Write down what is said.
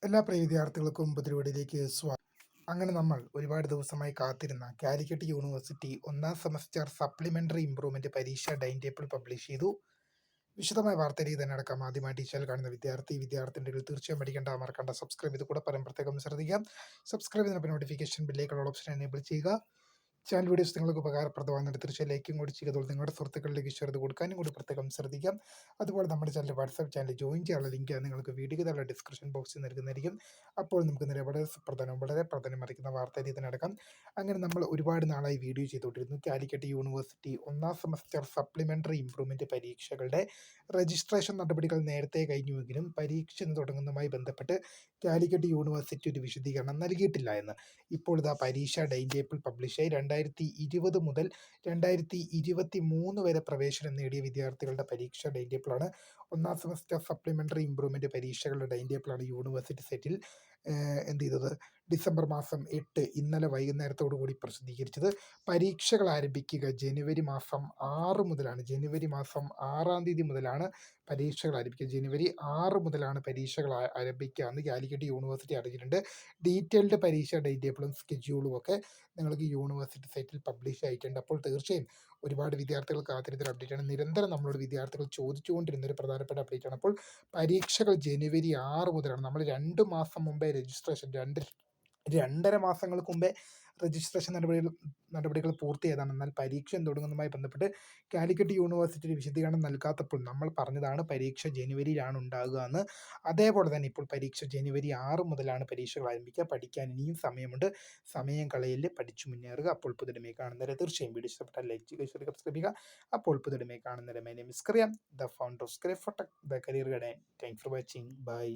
എല്ലാ പ്രിയ വിദ്യാർത്ഥികൾക്കും പുതിയപടിയിലേക്ക് സ്വാഗതം. അങ്ങനെ നമ്മൾ ഒരുപാട് ദിവസമായി കാത്തിരുന്ന കാലിക്കറ്റ് യൂണിവേഴ്സിറ്റി ഒന്നാം സെമസ്റ്റർ സപ്ലിമെന്ററി ഇംപ്രൂവ്മെന്റ് പരീക്ഷ ടൈം ടേബിൾ പബ്ലിഷ് ചെയ്തു. വിശദമായ വാർത്തയിലേക്ക് തന്നെ അടക്കം. ആദ്യമായിട്ട് ഈ ചാനൽ കാണുന്ന വിദ്യാർത്ഥിനികൾ തീർച്ചയായും പഠിക്കേണ്ട, മറക്കേണ്ട, സബ്സ്ക്രൈബ് ചെയ്ത് കൂടെ പ്രത്യേകം ശ്രദ്ധിക്കാം. സബ്സ്ക്രൈബ് ചെയ്തപ്പോൾ നോട്ടിഫിക്കേഷൻ ബില്ലേക്കുള്ള ഓപ്ഷൻ എനേബിൾ ചെയ്യുക. ചാനൽ വീഡിയോസ് നിങ്ങൾക്ക് ഉപകാരപ്രദമാകുന്നുണ്ട് തീർച്ചയായും ലൈക്കും കൂടി ചെയ്തോളൂ. നിങ്ങളുടെ സുഹൃത്തുക്കളിലേക്ക് ഷെയർ ചെയ്ത് കൊടുക്കാനും കൂടി പ്രത്യേകം ശ്രദ്ധിക്കാം. അതുപോലെ നമ്മുടെ ചാനൽ വാട്സാപ്പ് ചാനൽ ജോയിൻ ചെയ്യാനുള്ള ലിങ്ക് നിങ്ങൾക്ക് വീഡിയോയ്ക്ക് താഴെ ഡിസ്ക്രിപ്ഷൻ ബോക്സിൽ നൽകുന്നതായിരിക്കും. അപ്പോൾ നമുക്ക് നേരെ വളരെ പ്രധാനമറിക്കുന്ന വാർത്തയിൽ ഇതിനടക്കം. അങ്ങനെ നമ്മൾ ഒരുപാട് നാളായി വീഡിയോ ചെയ്തുകൊണ്ടിരുന്നു. കാലിക്കറ്റ് യൂണിവേഴ്സിറ്റി ഒന്നാം സെമസ്റ്റർ സപ്ലിമെന്ററി ഇംപ്രൂവ്മെന്റ് പരീക്ഷകളുടെ രജിസ്ട്രേഷൻ നടപടികൾ നേരത്തെ കഴിഞ്ഞുവെങ്കിലും പരീക്ഷ തുടങ്ങുന്നതുമായി ബന്ധപ്പെട്ട് കാലിക്കറ്റ് യൂണിവേഴ്സിറ്റി ഒരു വിശദീകരണം നൽകിയിട്ടില്ല എന്ന്. ഇപ്പോൾ ഇതാ പരീക്ഷ ടൈം ടേബിൾ പബ്ലിഷായി. 2020 മുതൽ 2023 വരെ പ്രവേശനം നേടിയ വിദ്യാർത്ഥികളുടെ പരീക്ഷ ടൈം ടേബിളാണ്. ഒന്നാം സെമസ്റ്റർ സപ്ലിമെന്ററി ഇംപ്രൂവ്മെന്റ് പരീക്ഷകളുടെ ടൈം ടേബിളാണ് യൂണിവേഴ്സിറ്റി സൈറ്റിൽ എന്ത് ചെയ്തത് ഡിസംബർ മാസം 8 ഇന്നലെ വൈകുന്നേരത്തോടു കൂടി പ്രസിദ്ധീകരിച്ചത്. പരീക്ഷകൾ ആരംഭിക്കുക ജനുവരി മാസം 6 മുതലാണ്. ജനുവരി മാസം 6-ാം തീയതി മുതലാണ് പരീക്ഷകൾ ആരംഭിക്കുക. ജനുവരി 6 മുതലാണ് പരീക്ഷകൾ ആരംഭിക്കുക എന്ന് കാലിക്കറ്റ് യൂണിവേഴ്സിറ്റി അറിയിച്ചിട്ടുണ്ട്. ഡീറ്റെയിൽഡ് പരീക്ഷ ടൈം ടേബിളും സ്കെഡ്യൂളും ഒക്കെ നിങ്ങൾക്ക് യൂണിവേഴ്സിറ്റി സൈറ്റിൽ പബ്ലിഷ് ആയിട്ടുണ്ട്. അപ്പോൾ തീർച്ചയായും ഒരുപാട് വിദ്യാർത്ഥികൾ കാത്തിരുന്നൊരു അപ്ഡേറ്റാണ്. നിരന്തരം നമ്മളോട് വിദ്യാർത്ഥികൾ ചോദിച്ചുകൊണ്ടിരുന്ന ഒരു പ്രധാനപ്പെട്ട അപ്ഡേറ്റാണ്. അപ്പോൾ പരീക്ഷകൾ ജനുവരി 6 മുതലാണ്. നമ്മൾ 2 മാസം മുമ്പേ രജിസ്ട്രേഷൻ 2-2.5 മാസങ്ങൾക്ക് മുമ്പേ രജിസ്ട്രേഷൻ നടപടികൾ പൂർത്തിയായതാണ്. എന്നാൽ പരീക്ഷ തുടങ്ങുന്നതുമായി ബന്ധപ്പെട്ട് കാലിക്കറ്റ് യൂണിവേഴ്സിറ്റി ഒരു വിശദീകരണം നൽകാത്തപ്പോൾ നമ്മൾ പറഞ്ഞതാണ് പരീക്ഷ ജനുവരിയിലാണ് ഉണ്ടാകുക എന്ന്. അതേപോലെ തന്നെ ഇപ്പോൾ പരീക്ഷ ജനുവരി 6 മുതലാണ് പരീക്ഷകൾ ആരംഭിക്കുക. പഠിക്കാൻ ഇനിയും സമയമുണ്ട്. സമയം കളയിൽ പഠിച്ചു മുന്നേറുക. അപ്പോൾ പുതിയടമേ കാണുന്നവരെ തീർച്ചയായും വീഡിയോ ഇഷ്ടപ്പെട്ടാൽ ലൈക്ക് ചെയ്യുക, സബ്സ്ക്രൈബ് ചെയ്യുക. അപ്പോൾ പുതിയടമേ കാണുന്നവരെ മൈ നെയിം ഈസ് കറിയാം, the founder of script the career guide. Thanks for watching. By.